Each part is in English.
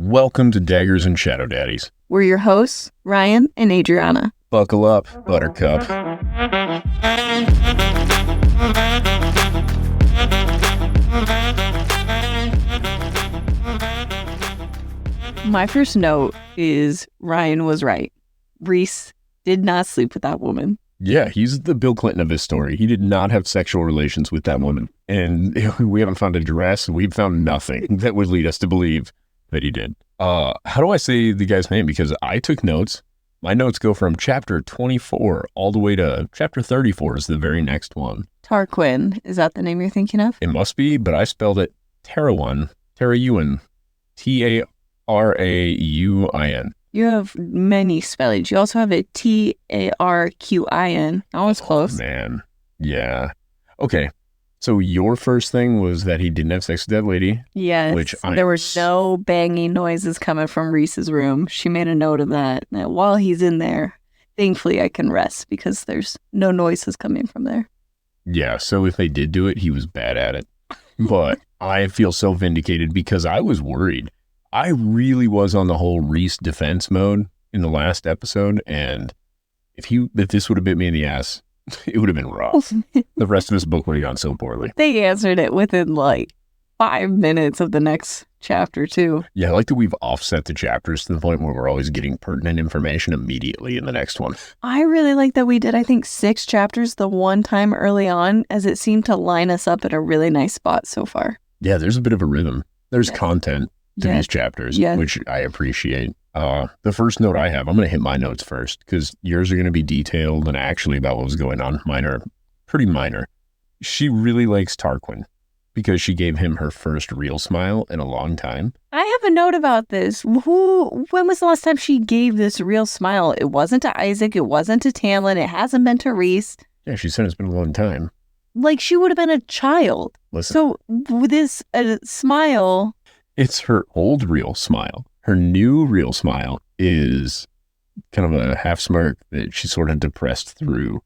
Welcome to Daggers and Shadow Daddies. We're your hosts, Ryan and Adriana. Buckle up, Buttercup. My first note is Ryan was right. Rhys did not sleep with that woman. Yeah, he's the Bill Clinton of this story. He did not have sexual relations with that woman. And we haven't found a dress. We've found nothing that would lead us to believe that he did. How do I say the guy's name? Because I took notes. My notes go from chapter 24 all the way to chapter 34 is the very next one. Tarquin, is that the name you're thinking of? It must be, but I spelled it Tarquin, Tarquin. You have many spellings. You also have a Tarquin. That was close. Man, yeah. Okay, so your first thing was that he didn't have sex with that lady? Yes, there were no banging noises coming from Rhys's room. She made a note of that. Now, while he's in there, thankfully I can rest because there's no noises coming from there. Yeah, so if they did do it, he was bad at it. But I feel so vindicated because I was worried. I really was on the whole Rhys defense mode in the last episode, and if this would have bit me in the ass, it would have been rough. The rest of this book would have gone so poorly. They answered it within like 5 minutes of the next chapter, too. Yeah, I like that we've offset the chapters to the point where we're always getting pertinent information immediately in the next one. I really like that we did, I think, 6 chapters the one time early on, as it seemed to line us up at a really nice spot so far. Yeah, there's a bit of a rhythm. There's content to these chapters, which I appreciate. The first note I have, I'm going to hit my notes first because yours are going to be detailed and actually about what was going on. Mine are pretty minor. She really likes Tarquin because she gave him her first real smile in a long time. I have a note about this. When was the last time she gave this real smile? It wasn't to Isaac. It wasn't to Tamlin. It hasn't been to Rhys. Yeah, she said it's been a long time. Like she would have been a child. Listen. So with this smile... It's her old real smile. Her new real smile is kind of a half smirk that she sort of depressed through.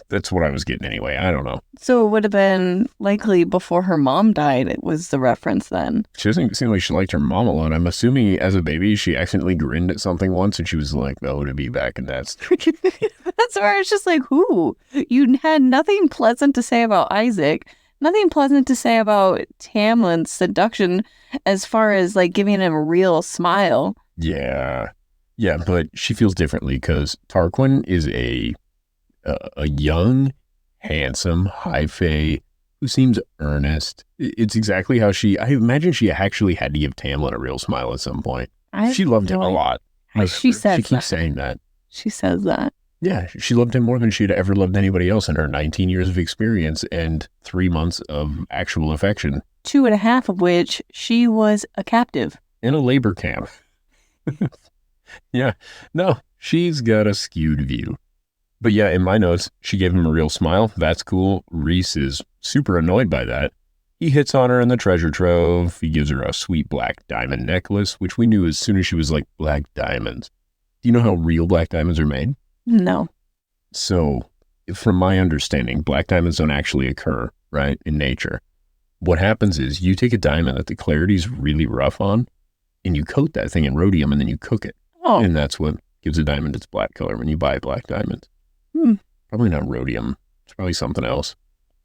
That's what I was getting anyway. I don't know. So it would have been likely before her mom died. It was the reference then. She doesn't seem like she liked her mom a lot. I'm assuming as a baby, she accidentally grinned at something once and she was like, oh, to be back in that. That's where it's just like, who? You had nothing pleasant to say about Isaac. Nothing pleasant to say about Tamlin's seduction as far as like giving him a real smile. Yeah, but she feels differently because Tarquin is a young, handsome, high-fae who seems earnest. It's exactly how I imagine she actually had to give Tamlin a real smile at some point. She loved him a lot. She keeps saying that. She says that. Yeah, she loved him more than she'd ever loved anybody else in her 19 years of experience and 3 months of actual affection. 2.5 of which she was a captive. In a labor camp. Yeah, no, she's got a skewed view. But yeah, in my notes, she gave him a real smile. That's cool. Rhys is super annoyed by that. He hits on her in the treasure trove. He gives her a sweet black diamond necklace, which we knew as soon as she was like black diamonds. Do you know how real black diamonds are made? No. So, from my understanding, black diamonds don't actually occur, right, in nature. What happens is you take a diamond that the clarity's really rough on, and you coat that thing in rhodium, and then you cook it. Oh. And that's what gives a diamond its black color when you buy black diamonds. Probably not rhodium. It's probably something else.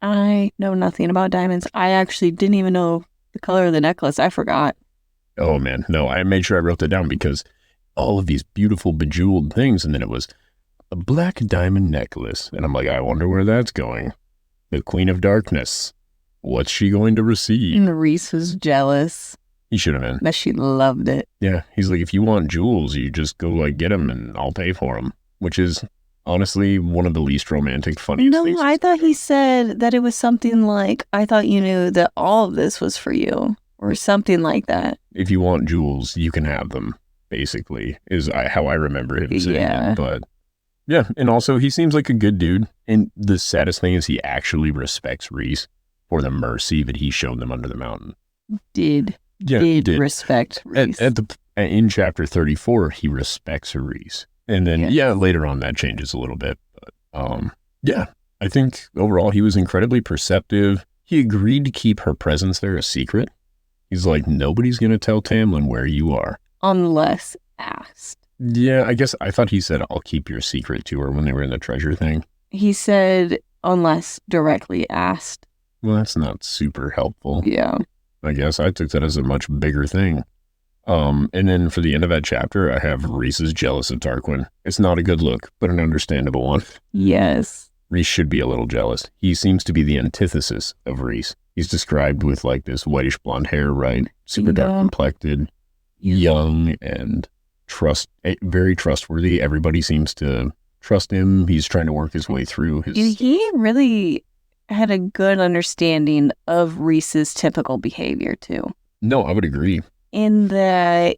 I know nothing about diamonds. I actually didn't even know the color of the necklace. I forgot. Oh, man. No, I made sure I wrote that down because all of these beautiful bejeweled things, and then it was a black diamond necklace. And I'm like, I wonder where that's going. The Queen of Darkness. What's she going to receive? And Rhys was jealous. He should have been. That she loved it. Yeah. He's like, if you want jewels, you just go like get them and I'll pay for them. Which is honestly one of the least romantic, funniest things. No, I thought he said that it was something like, I thought you knew that all of this was for you. Or something like that. If you want jewels, you can have them. Basically, is how I remember him saying it. But yeah, and also he seems like a good dude. And the saddest thing is he actually respects Rhys for the mercy that he showed them under the mountain. Did respect Rhys. In chapter 34, he respects Rhys. And then, later on that changes a little bit. But I think overall he was incredibly perceptive. He agreed to keep her presence there a secret. He's like, nobody's going to tell Tamlin where you are. unless asked. Yeah, I guess I thought he said, I'll keep your secret to her when they were in the treasure thing. He said unless directly asked. Well, that's not super helpful. Yeah. I guess I took that as a much bigger thing. And then for the end of that chapter, I have Rhys is jealous of Tarquin. It's not a good look, but an understandable one. Yes. Rhys should be a little jealous. He seems to be the antithesis of Rhys. He's described with like this whitish blonde hair, right? Super dark complected, young, and very trustworthy. Everybody seems to trust him. He's trying to work his way through his... He really had a good understanding of Rhys's typical behavior, too. No, I would agree. In that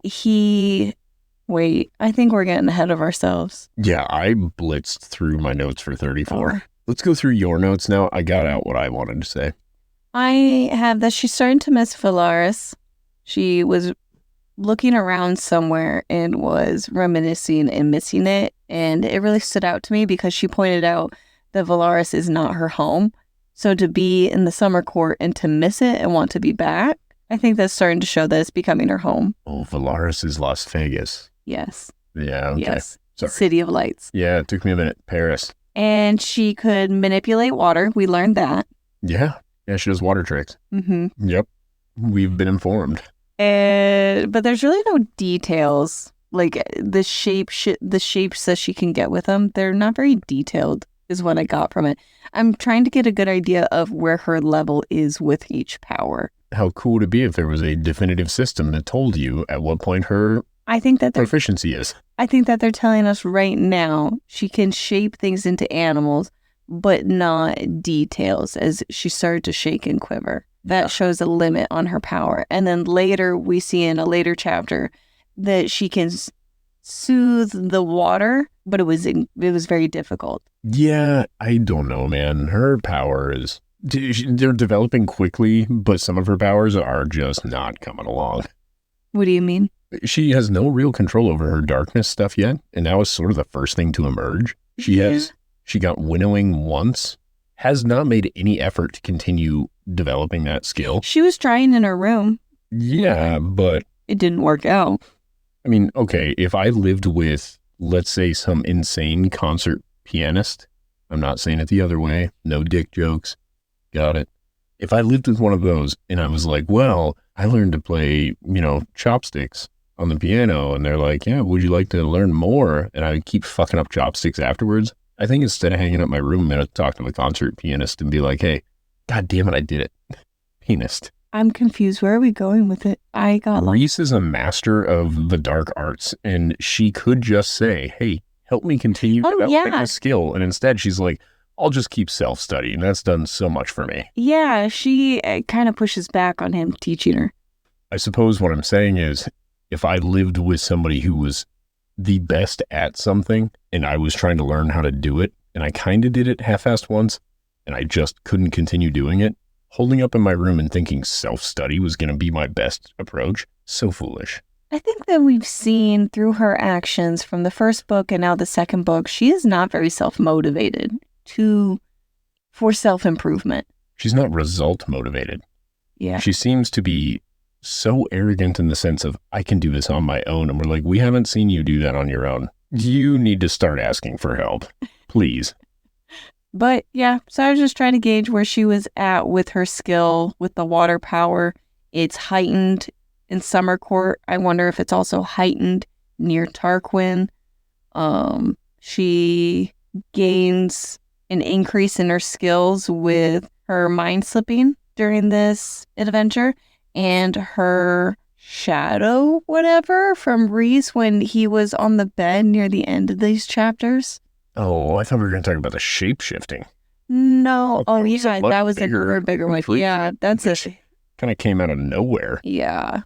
Wait, I think we're getting ahead of ourselves. Yeah, I blitzed through my notes for 34. Let's go through your notes now. I got out what I wanted to say. I have that she's starting to miss Velaris. She was looking around somewhere and was reminiscing and missing it. And it really stood out to me because she pointed out that Velaris is not her home. So to be in the summer court and to miss it and want to be back, I think that's starting to show that it's becoming her home. Oh, Velaris is Las Vegas. Yes. Yeah, okay. Yes. Sorry. City of Lights. Yeah, it took me a minute. Paris. And she could manipulate water. We learned that. Yeah. Yeah, she does water tricks. Mm-hmm. Yep. We've been informed. But there's really no details. Like the shapes that she can get with them, they're not very detailed, is what I got from it. I'm trying to get a good idea of where her level is with each power. How cool would it be if there was a definitive system that told you at what point her proficiency is? I think that they're telling us right now she can shape things into animals, but not details, as she started to shake and quiver. That shows a limit on her power. And then later, we see in a later chapter that she can soothe the water, but it was very difficult. Yeah, I don't know, man. Her power is... They're developing quickly, but some of her powers are just not coming along. What do you mean? She has no real control over her darkness stuff yet, and that was sort of the first thing to emerge. She got winnowing once, has not made any effort to continue developing that skill. She was trying in her room. Yeah, but... it didn't work out. I mean, okay, if I lived with, let's say, some insane concert pianist, I'm not saying it the other way, no dick jokes, got it. If I lived with one of those and I was like, well, I learned to play, chopsticks on the piano, and they're like, yeah, would you like to learn more? And I keep fucking up chopsticks afterwards. I think instead of hanging up my room, I'm going to talk to the concert pianist and be like, hey, God damn it, I did it. Pianist. I'm confused. Where are we going with it? I got lost. Rhys is a master of the dark arts, and she could just say, hey, help me continue developing my skill. And instead, she's like, I'll just keep self-studying. That's done so much for me. Yeah, she kind of pushes back on him teaching her. I suppose what I'm saying is, if I lived with somebody who was the best at something, and I was trying to learn how to do it, and I kind of did it half-assed once, and I just couldn't continue doing it, holding up in my room and thinking self-study was going to be my best approach, so foolish. I think that we've seen through her actions from the first book and now the second book, she is not very self-motivated for self-improvement. She's not result-motivated. Yeah. She seems to be so arrogant in the sense of, I can do this on my own. And we're like, we haven't seen you do that on your own. You need to start asking for help, please. But yeah, so I was just trying to gauge where she was at with her skill, with the water power. It's heightened in Summer Court. I wonder if it's also heightened near Tarquin. She gains an increase in her skills with her mind slipping during this adventure, and her shadow, whatever, from Rhys when he was on the bed near the end of these chapters. Oh, I thought we were going to talk about the shape-shifting. No. Oh, yeah, that was a bigger one. Yeah, that's it. Kind of came out of nowhere. Yeah.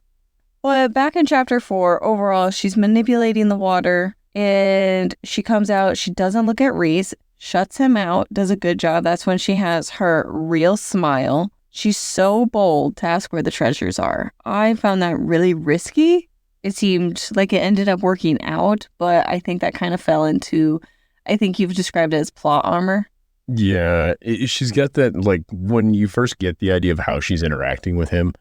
Well, back in chapter 4, overall, she's manipulating the water, and she comes out. She doesn't look at Rhys, shuts him out, does a good job. That's when she has her real smile. She's so bold to ask where the treasures are. I found that really risky. It seemed like it ended up working out, but I think that kind of fell into, I think you've described it as plot armor. Yeah, she's got that, like, when you first get the idea of how she's interacting with him,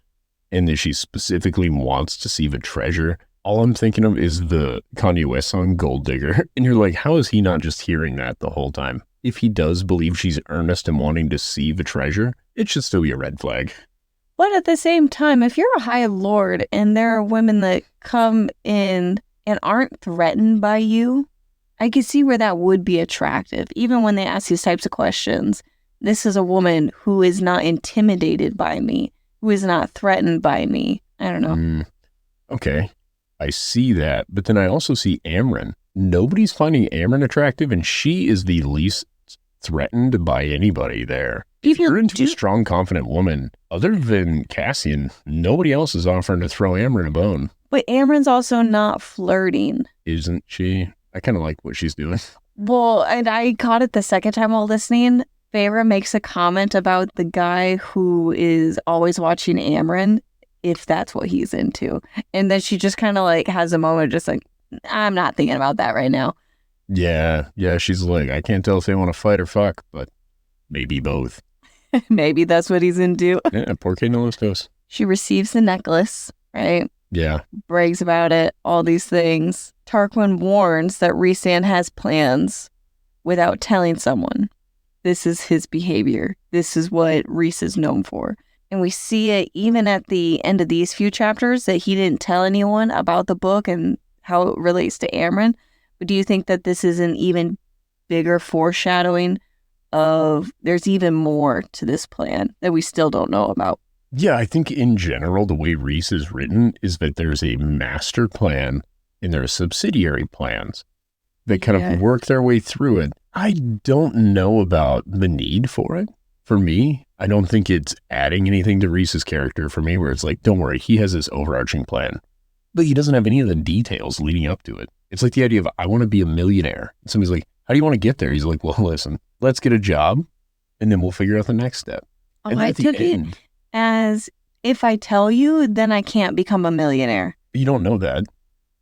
and that she specifically wants to see the treasure, all I'm thinking of is the Kanye West song Gold Digger. And you're like, how is he not just hearing that the whole time? If he does believe she's earnest and wanting to see the treasure, it should still be a red flag. But at the same time, if you're a High Lord and there are women that come in and aren't threatened by you, I could see where that would be attractive. Even when they ask these types of questions, this is a woman who is not intimidated by me, who is not threatened by me. I don't know. Okay, I see that. But then I also see Amren. Nobody's finding Amren attractive, and she is the least threatened by anybody there. If you're into a strong, confident woman, other than Cassian, nobody else is offering to throw Amren a bone. But Amren's also not flirting. Isn't she? I kind of like what she's doing. Well, and I caught it the second time while listening. Feyre makes a comment about the guy who is always watching Amren, if that's what he's into. And then she just kind of like has a moment just like, I'm not thinking about that right now. Yeah, she's like, I can't tell if they want to fight or fuck, but maybe both. Maybe that's what he's into. Yeah, porque no los dos. She receives the necklace, right? Yeah. Brags about it, all these things. Tarquin warns that Rhysand has plans without telling someone. This is his behavior. This is what Rhys is known for. And we see it even at the end of these few chapters that he didn't tell anyone about the book and how it relates to Amren. But do you think that this is an even bigger foreshadowing of there's even more to this plan that we still don't know about? Yeah, I think in general, the way Rhys is written is that there's a master plan and there are subsidiary plans that kind of work their way through it. I don't know about the need for it. For me, I don't think it's adding anything to Rhys's character for me, where it's like, don't worry, he has this overarching plan, but he doesn't have any of the details leading up to it. It's like the idea of, I want to be a millionaire. And somebody's like, how do you want to get there? He's like, well, listen, let's get a job and then we'll figure out the next step. Oh, I took it as, if I tell you, then I can't become a millionaire. You don't know that.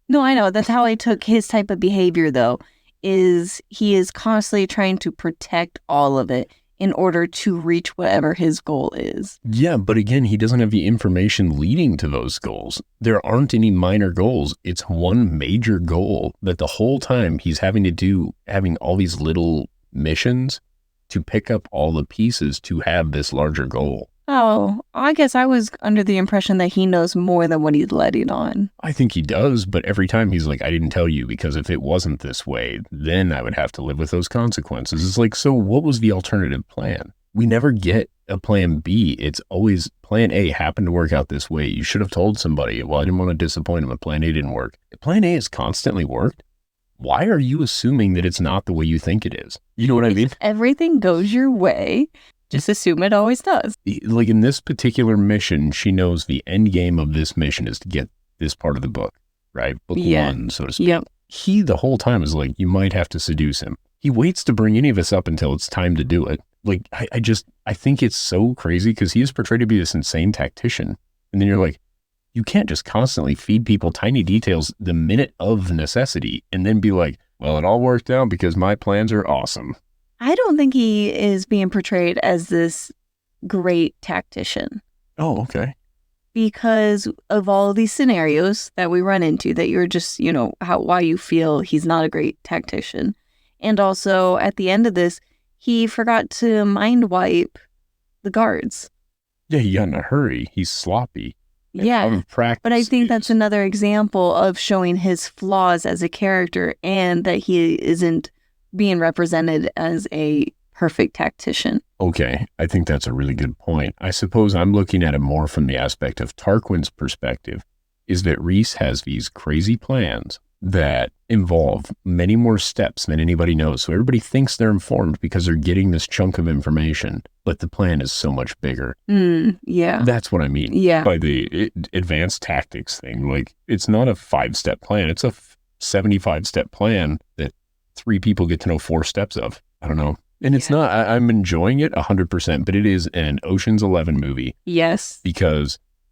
No, I know. That's how I took his type of behavior, though, is he is constantly trying to protect all of it in order to reach whatever his goal is. Yeah, but again, he doesn't have the information leading to those goals. There aren't any minor goals. It's one major goal that the whole time he's having all these little missions to pick up all the pieces to have this larger goal. Oh, I guess I was under the impression that he knows more than what he's letting on. I think he does, but every time he's like, I didn't tell you because if it wasn't this way, then I would have to live with those consequences. It's like, so what was the alternative plan? We never get a plan B. It's always plan A happened to work out this way. You should have told somebody. Well, I didn't want to disappoint him, but plan A didn't work. If plan A has constantly worked, why are you assuming that it's not the way you think it is? You know what I mean? If everything goes your way, just assume it always does. Like in this particular mission, she knows the end game of this mission is to get this part of the book, right? Book one, so to speak. Yep. He the whole time is like, you might have to seduce him. He waits to bring any of us up until it's time to do it. Like, I think it's so crazy because he is portrayed to be this insane tactician. And then you're like, you can't just constantly feed people tiny details the minute of necessity and then be like, well, it all worked out because my plans are awesome. I don't think he is being portrayed as this great tactician. Oh, okay. Because of all of these scenarios that we run into that you're just, why you feel he's not a great tactician. And also at the end of this, he forgot to mind wipe the guards. Yeah, he got in a hurry. He's sloppy. Yeah, but I think that's another example of showing his flaws as a character and that he isn't being represented as a perfect tactician. Okay, I think that's a really good point. I suppose I'm looking at it more from the aspect of Tarquin's perspective, is that Rhys has these crazy plans that involve many more steps than anybody knows. So everybody thinks they're informed because they're getting this chunk of information, but the plan is so much bigger. Yeah. That's what I mean by the advanced tactics thing. Like, it's not a 5-step plan. It's a 75-step plan that 3 people get to know 4 steps of. I don't know. And it's not, I'm enjoying it 100%, but it is an Ocean's 11 movie. Yes.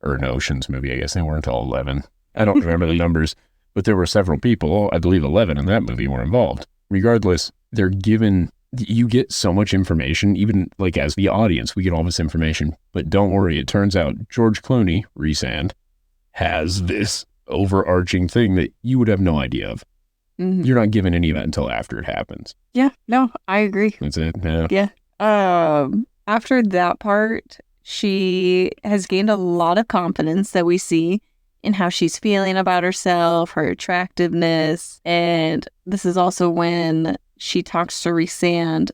Or an Ocean's movie. I guess they weren't all 11. I don't remember the numbers. But there were several people, I believe 11 in that movie were involved. Regardless, you get so much information, even like as the audience, we get all this information. But don't worry, it turns out George Clooney, Rhysand, has this overarching thing that you would have no idea of. Mhm. You're not given any of that until after it happens. Yeah, no, I agree. That's it. Yeah. Yeah. After that part, she has gained a lot of confidence that we see in how she's feeling about herself, her attractiveness. And this is also when she talks to Rhysand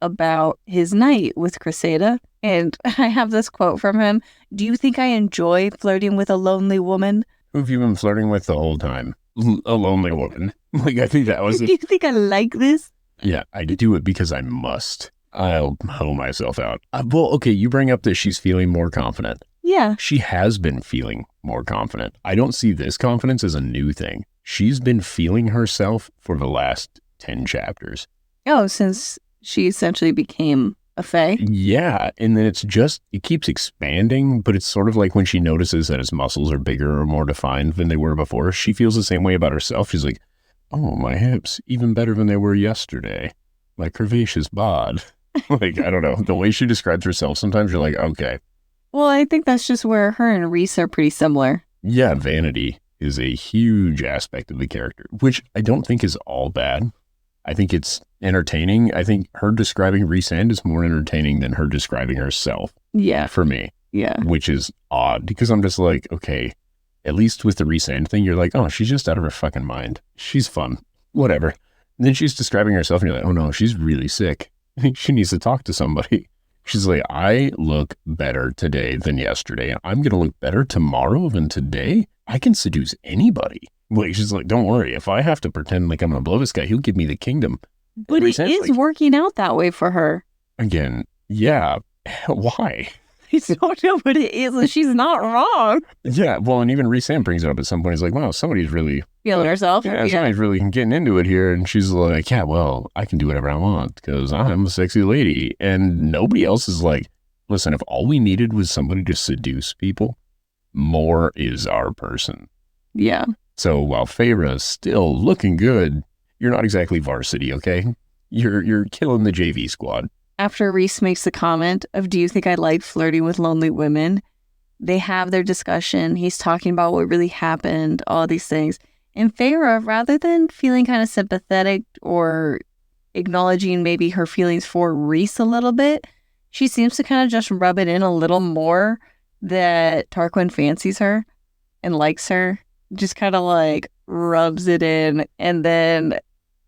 about his night with Cressida. And I have this quote from him. Do you think I enjoy flirting with a lonely woman? Who have you been flirting with the whole time? A lonely woman. Like, I think that was Do you think I like this? Yeah, I do it because I must. I'll hoe myself out. Well, okay, you bring up that she's feeling more confident. Yeah. She has been feeling more confident. I don't see this confidence as a new thing. She's been feeling herself for the last 10 chapters. Oh, since she essentially became a fae? Yeah, and then it keeps expanding, but it's sort of like when she notices that his muscles are bigger or more defined than they were before. She feels the same way about herself. She's like, oh, my hips, even better than they were yesterday. My curvaceous bod. Like, I don't know. The way she describes herself, sometimes you're like, okay. Well, I think that's just where her and Rhys are pretty similar. Yeah, vanity is a huge aspect of the character, which I don't think is all bad. I think it's entertaining. I think her describing Rhysand is more entertaining than her describing herself. Yeah. For me. Yeah. Which is odd because I'm just like, okay, at least with the Rhysand thing, you're like, oh, she's just out of her fucking mind. She's fun. Whatever. And then she's describing herself and you're like, oh no, she's really sick. She needs to talk to somebody. She's like, I look better today than yesterday. I'm going to look better tomorrow than today. I can seduce anybody. Like, she's like, don't worry. If I have to pretend like I'm going to blow this guy, he'll give me the kingdom. But it is working out that way for her. Again, yeah. Why? I don't know what it is. She's not wrong. Yeah, well, and even Rhysand brings it up at some point. He's like, wow, somebody's really... feeling herself. Yeah, somebody's really getting into it here. And she's like, yeah, well, I can do whatever I want because I'm a sexy lady. And nobody else is like, listen, if all we needed was somebody to seduce people, more is our person. Yeah. So while Feyre's still looking good, you're not exactly varsity, okay? You're killing the JV squad. After Rhys makes the comment of, do you think I like flirting with lonely women? They have their discussion. He's talking about what really happened, all these things. And Feyre, rather than feeling kind of sympathetic or acknowledging maybe her feelings for Rhys a little bit, she seems to kind of just rub it in a little more that Tarquin fancies her and likes her. Just kind of like rubs it in. And then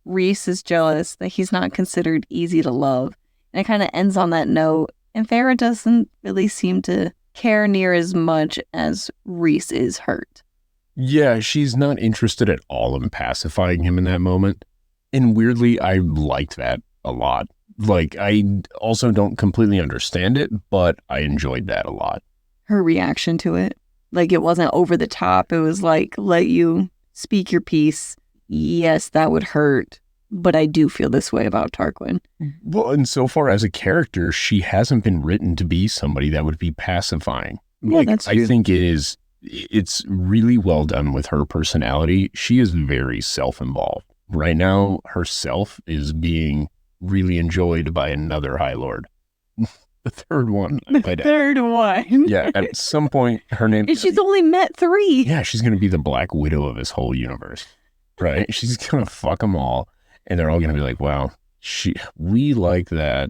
Rhys is jealous that he's not considered easy to love. And it kind of ends on that note. And Feyre doesn't really seem to care near as much as Rhys is hurt. Yeah, she's not interested at all in pacifying him in that moment. And weirdly, I liked that a lot. Like, I also don't completely understand it, but I enjoyed that a lot. Her reaction to it. Like, it wasn't over the top. It was like, let you speak your piece. Yes, that would hurt. But I do feel this way about Tarquin. Well, and so far as a character, she hasn't been written to be somebody that would be pacifying. Yeah, like, that's true. I think it's really well done with her personality. She is very self-involved. Right now, herself is being really enjoyed by another High Lord. The third one. The third one. Yeah, at some point, her name... And she's only met 3. Yeah, she's going to be the Black Widow of this whole universe. Right? She's going to fuck them all. And they're all going to be like, wow, we like that,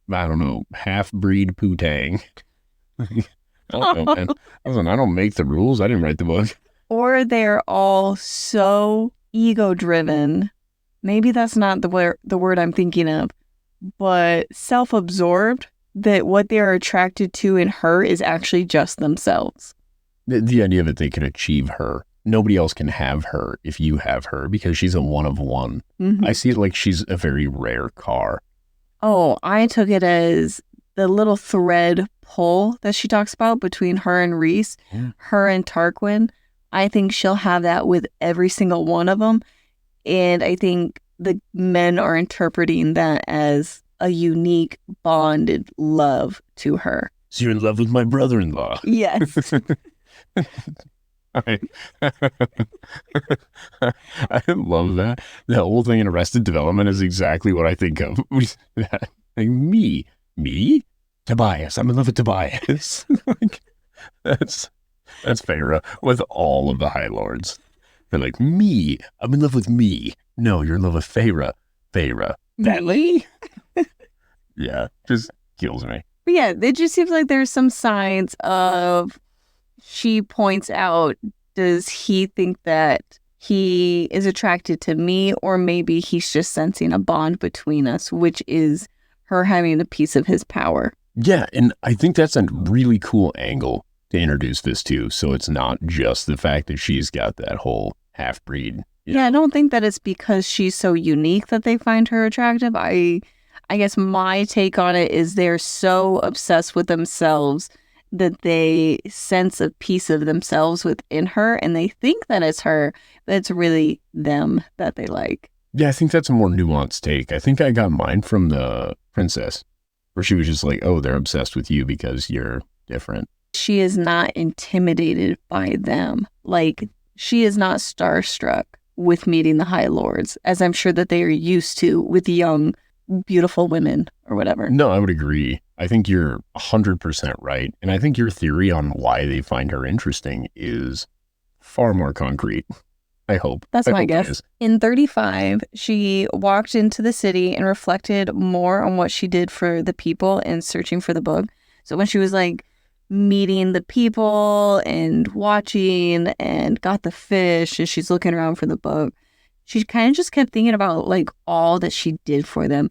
I don't know, half-breed poo-tang. I don't know, man. Listen, I don't make the rules. I didn't write the book. Or they're all so ego-driven. Maybe that's not the word I'm thinking of, but self-absorbed, that what they're attracted to in her is actually just themselves. The idea that they can achieve her. Nobody else can have her if you have her because she's a one of one. Mm-hmm. I see it like she's a very rare car. Oh, I took it as the little thread pull that she talks about between her and Rhys, her and Tarquin. I think she'll have that with every single one of them. And I think the men are interpreting that as a unique bonded love to her. So you're in love with my brother-in-law. Yes. I love that. The whole thing in Arrested Development is exactly what I think of. Like, me? Tobias. I'm in love with Tobias. Like, that's That's Feyre with all of the High Lords. They're like, me, I'm in love with me. No, you're in love with Feyre. Feyre. That yeah, just kills me. But yeah, it just seems like there's some signs of, she points out, does he think that he is attracted to me, or maybe he's just sensing a bond between us, which is her having a piece of his power. Yeah, and I think that's a really cool angle to introduce this to. So it's not just the fact that she's got that whole half-breed. Yeah, I don't think that it's because she's so unique that they find her attractive. I guess my take on it is they're so obsessed with themselves that they sense a piece of themselves within her, and they think that it's her, but it's really them that they like. Yeah, I think that's a more nuanced take. I think I got mine from the princess, where she was just like, oh, they're obsessed with you because you're different. She is not intimidated by them. Like, she is not starstruck with meeting the High Lords, as I'm sure that they are used to with young, beautiful women or whatever. No, I would agree. I think you're 100% right. And I think your theory on why they find her interesting is far more concrete. I hope. That's my guess. In 35, she walked into the city and reflected more on what she did for the people and searching for the book. So when she was like meeting the people and watching and got the fish and she's looking around for the book, she kind of just kept thinking about like all that she did for them.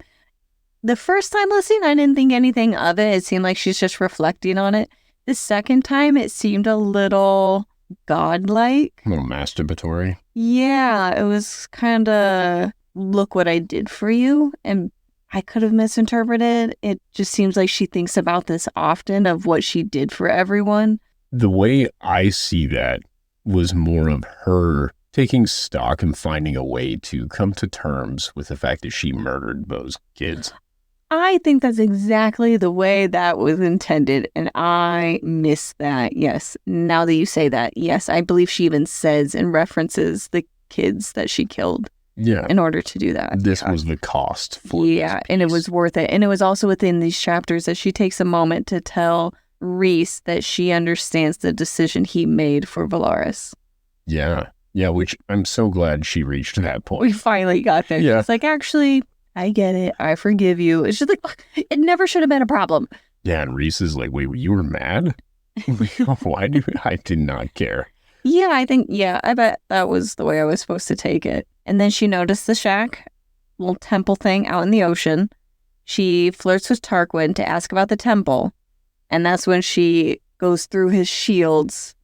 The first time listening, I didn't think anything of it. It seemed like she's just reflecting on it. The second time, it seemed a little godlike. A little masturbatory. Yeah, it was kind of, look what I did for you. And I could have misinterpreted. It just seems like she thinks about this often, of what she did for everyone. The way I see that was more of her taking stock and finding a way to come to terms with the fact that she murdered those kids. I think that's exactly the way that was intended, and I miss that. Yes, now that you say that, yes, I believe she even says and references the kids that she killed. Yeah. In order to do that. This was the cost for yeah, and it was worth it. And it was also within these chapters that she takes a moment to tell Rhys that she understands the decision he made for Velaris. Yeah. Yeah, which I'm so glad she reached that point. We finally got there. Yeah. It's like, actually, I get it. I forgive you. It's just like, it never should have been a problem. Yeah, and Rhys is like, wait, you were mad? Why I did not care. Yeah, I bet that was the way I was supposed to take it. And then she noticed the shack, little temple thing out in the ocean. She flirts with Tarquin to ask about the temple. And that's when she goes through his shields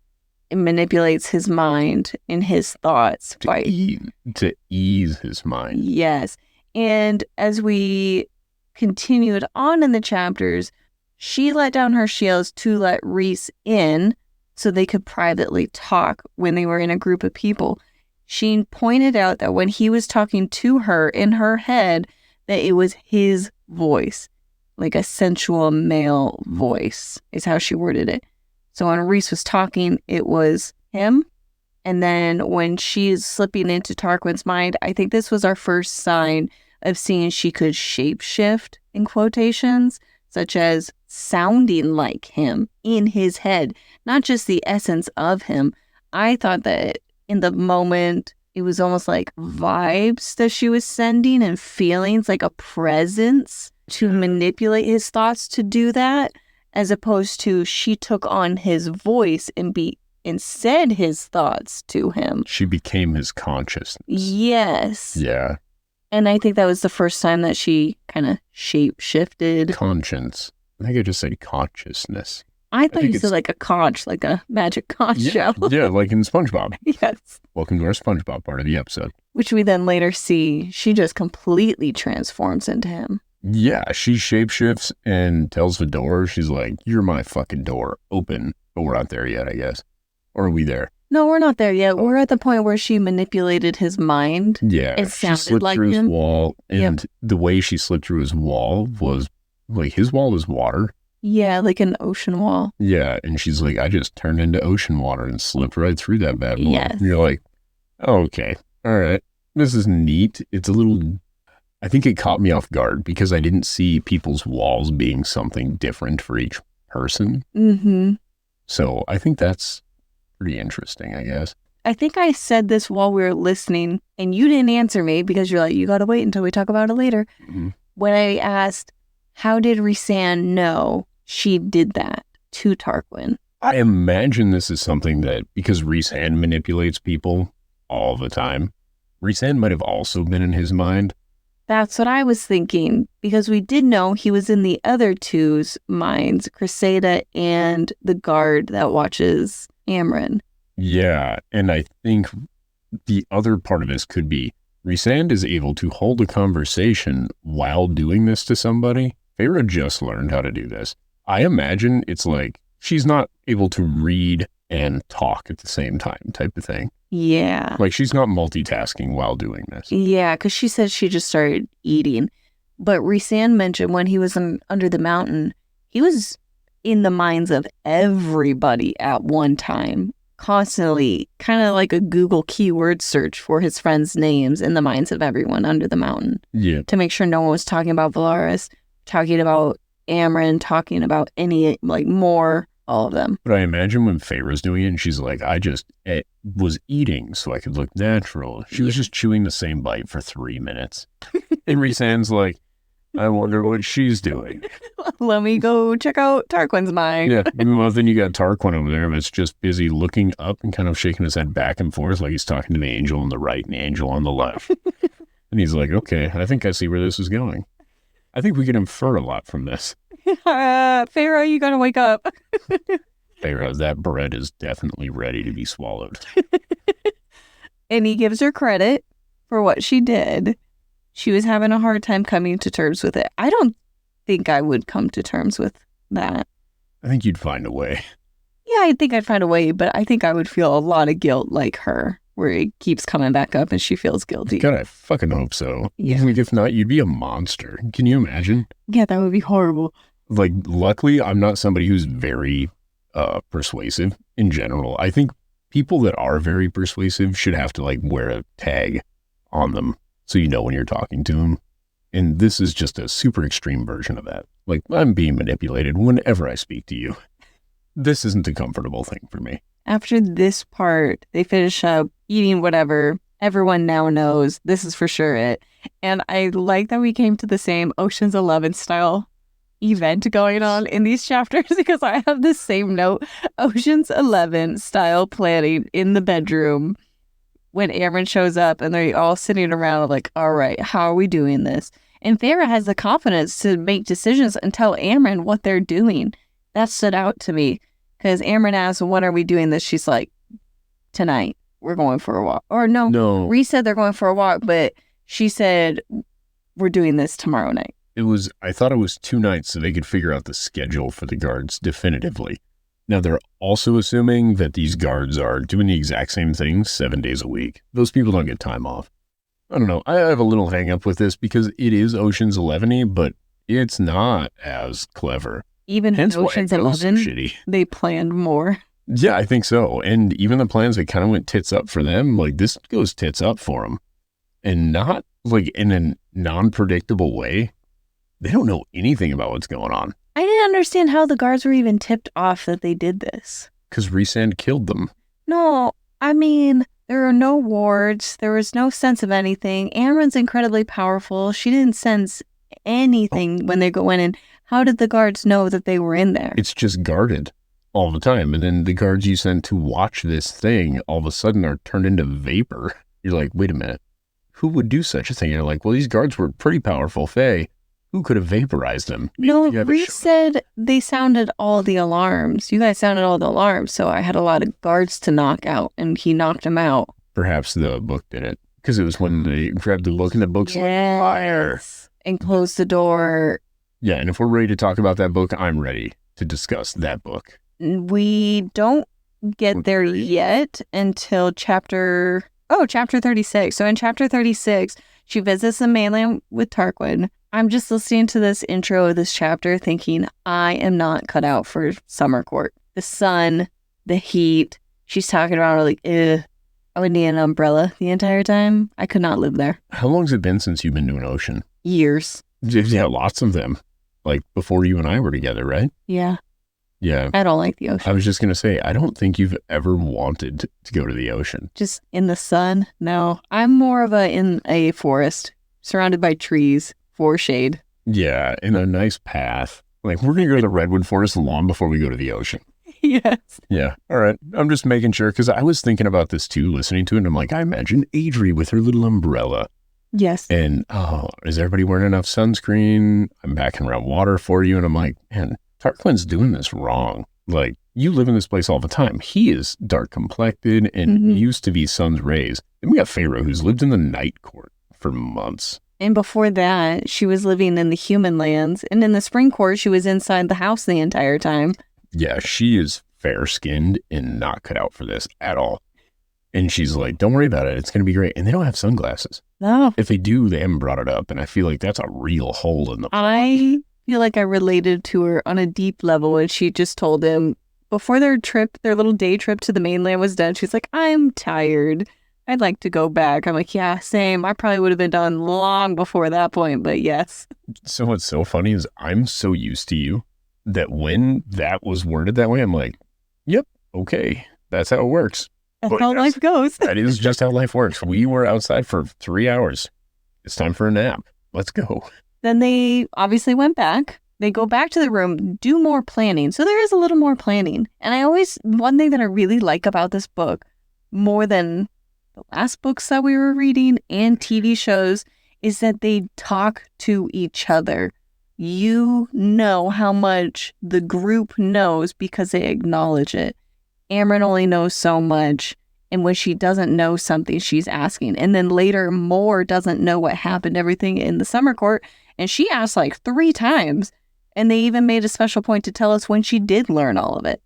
and manipulates his mind and his thoughts. To ease his mind. Yes. And as we continued on in the chapters, she let down her shields to let Rhys in so they could privately talk when they were in a group of people. She pointed out that when he was talking to her in her head, that it was his voice, like a sensual male voice is how she worded it. So when Rhys was talking, it was him. And then when she's slipping into Tarquin's mind, I think this was our first sign of seeing she could shapeshift, in quotations, such as sounding like him in his head, not just the essence of him. I thought that in the moment, it was almost like vibes that she was sending and feelings, like a presence to manipulate his thoughts to do that, as opposed to she took on his voice and said his thoughts to him. She became his consciousness. Yes. Yeah. And I think that was the first time that she kind of shape-shifted. Conscience. I think I just said consciousness. I thought you said like a conch, like a magic conch shell. Yeah, like in SpongeBob. Yes. Welcome to our SpongeBob part of the episode. Which we then later see she just completely transforms into him. Yeah, she shapeshifts and tells the door, she's like, you're my fucking door, open. But we're not there yet, I guess. Or are we there? No, we're not there yet. We're at the point where she manipulated his mind. Yeah, it sounded she slipped like through him. His wall, and the way she slipped through his wall was, like, his wall was water. Yeah, like an ocean wall. Yeah, and she's like, I just turned into ocean water and slipped right through that bad boy. Yes. And you're like, oh, okay, all right. This is neat. It's a little, I think it caught me off guard because I didn't see people's walls being something different for each person. Mm-hmm. So I think that's pretty interesting, I guess. I think I said this while we were listening, and you didn't answer me because you're like, you gotta wait until we talk about it later. Mm-hmm. When I asked, how did Rhysand know she did that to Tarquin? I imagine this is something that, because Rhysand manipulates people all the time, Rhysand might have also been in his mind. That's what I was thinking, because we did know he was in the other two's minds, Cressida and the guard that watches Amren. Yeah, and I think the other part of this could be Rhysand is able to hold a conversation while doing this to somebody. Feyre just learned how to do this. I imagine it's like she's not able to read and talk at the same time type of thing. Yeah. Like she's not multitasking while doing this. Yeah, because she said she just started eating. But Rhysand mentioned when he was under the mountain, he was in the minds of everybody at one time. Constantly, kind of like a Google keyword search for his friends' names in the minds of everyone under the mountain. Yeah. To make sure no one was talking about Velaris, talking about Amren, talking about any, like, more, all of them. But I imagine when Feyre's doing it and she's like, I just was eating so I could look natural. She was just chewing the same bite for 3 minutes. And Rhysand's like, I wonder what she's doing. Let me go check out Tarquin's mind. Yeah. Well, then you got Tarquin over there that's just busy looking up and kind of shaking his head back and forth like he's talking to the angel on the right and the angel on the left. And he's like, okay, I think I see where this is going. I think we can infer a lot from this. Feyre, you gotta wake up. Feyre, that bread is definitely ready to be swallowed. And he gives her credit for what she did. She was having a hard time coming to terms with it. I don't think I would come to terms with that. I think you'd find a way. Yeah, I think I'd find a way, but I think I would feel a lot of guilt like her, where it keeps coming back up and she feels guilty. God, I fucking hope so. Yeah. Like, if not, you'd be a monster. Can you imagine? Yeah, that would be horrible. Like, luckily, I'm not somebody who's very persuasive in general. I think people that are very persuasive should have to, like, wear a tag on them so you know when you're talking to them. And this is just a super extreme version of that. Like, I'm being manipulated whenever I speak to you. This isn't a comfortable thing for me. After this part, they finish up eating whatever. Everyone now knows this is for sure it. And I like that we came to the same Ocean's 11 style event going on in these chapters because I have the same note. Ocean's 11 style planning in the bedroom when Amren shows up and they're all sitting around like, all right, how are we doing this? And Feyre has the confidence to make decisions and tell Amren what they're doing. That stood out to me because Amren asked, when are we doing this? She's like, tonight, we're going for a walk. Or no. Rhys said they're going for a walk, but she said, we're doing this tomorrow night. I thought it was 2 nights so they could figure out the schedule for the guards definitively. Now, they're also assuming that these guards are doing the exact same thing 7 days a week. Those people don't get time off. I don't know. I have a little hang up with this because it is Ocean's 11-y, but it's not as clever. Even in Ocean's 11, shitty. They planned more. Yeah, I think so. And even the plans that kind of went tits up for them, like this goes tits up for them. And not like in a non-predictable way. They don't know anything about what's going on. I didn't understand how the guards were even tipped off that they did this. Because Rhysand killed them. No, I mean, there are no wards. There was no sense of anything. Amren's incredibly powerful. She didn't sense anything when they go in. And how did the guards know that they were in there? It's just guarded all the time. And then the guards you send to watch this thing all of a sudden are turned into vapor. You're like, wait a minute. Who would do such a thing? You're like, well, these guards were pretty powerful Fae. Who could have vaporized them? No, Rhys said they sounded all the alarms. You guys sounded all the alarms, so I had a lot of guards to knock out, and he knocked them out. Perhaps the book did it, because it was when they grabbed the book and the book's like fire. And closed the door. Yeah, and if we're ready to talk about that book, I'm ready to discuss that book. We don't get there yet until chapter 36. So in chapter 36, she visits the mainland with Tarquin. I'm just listening to this intro of this chapter thinking, I am not cut out for summer court. The sun, the heat. She's talking about like, I would need an umbrella the entire time. I could not live there. How long has it been since you've been to an ocean? Years. Yeah, lots of them. Like before you and I were together, right? Yeah. Yeah. I don't like the ocean. I was just going to say, I don't think you've ever wanted to go to the ocean. Just in the sun? No. I'm more of in a forest, surrounded by trees, for shade. Yeah, in a nice path. Like, we're going to go to the redwood forest long before we go to the ocean. Yes. Yeah. All right. I'm just making sure, because I was thinking about this too, listening to it, and I'm like, I imagine Adri with her little umbrella. Yes. And, is everybody wearing enough sunscreen? I'm backing around water for you. And I'm like, man, Tarquin's doing this wrong. Like, you live in this place all the time. He is dark complected and used to be sun's rays. Then we got Pharaoh, who's lived in the night court for months. And before that, she was living in the human lands. And in the spring court, she was inside the house the entire time. Yeah, she is fair-skinned and not cut out for this at all. And she's like, don't worry about it. It's going to be great. And they don't have sunglasses. No. If they do, they haven't brought it up. And I feel like that's a real hole in the... I feel like I related to her on a deep level when she just told him before their little day trip to the mainland was done, she's like, I'm tired. I'd like to go back. I'm like, yeah, same. I probably would have been done long before that point, but yes. So what's so funny is I'm so used to you that when that was worded that way, I'm like, yep, okay, that's how it works. That's how life goes. That is just how life works. We were outside for 3 hours. It's time for a nap. Let's go. Then they obviously went back. They go back to the room, do more planning. So there is a little more planning. And one thing that I really like about this book, more than the last books that we were reading and TV shows, is that they talk to each other. You know how much the group knows because they acknowledge it. Amryn only knows so much. And when she doesn't know something, she's asking. And then later, Moore doesn't know what happened, everything in the summer court. And she asked like 3 times. And they even made a special point to tell us when she did learn all of it.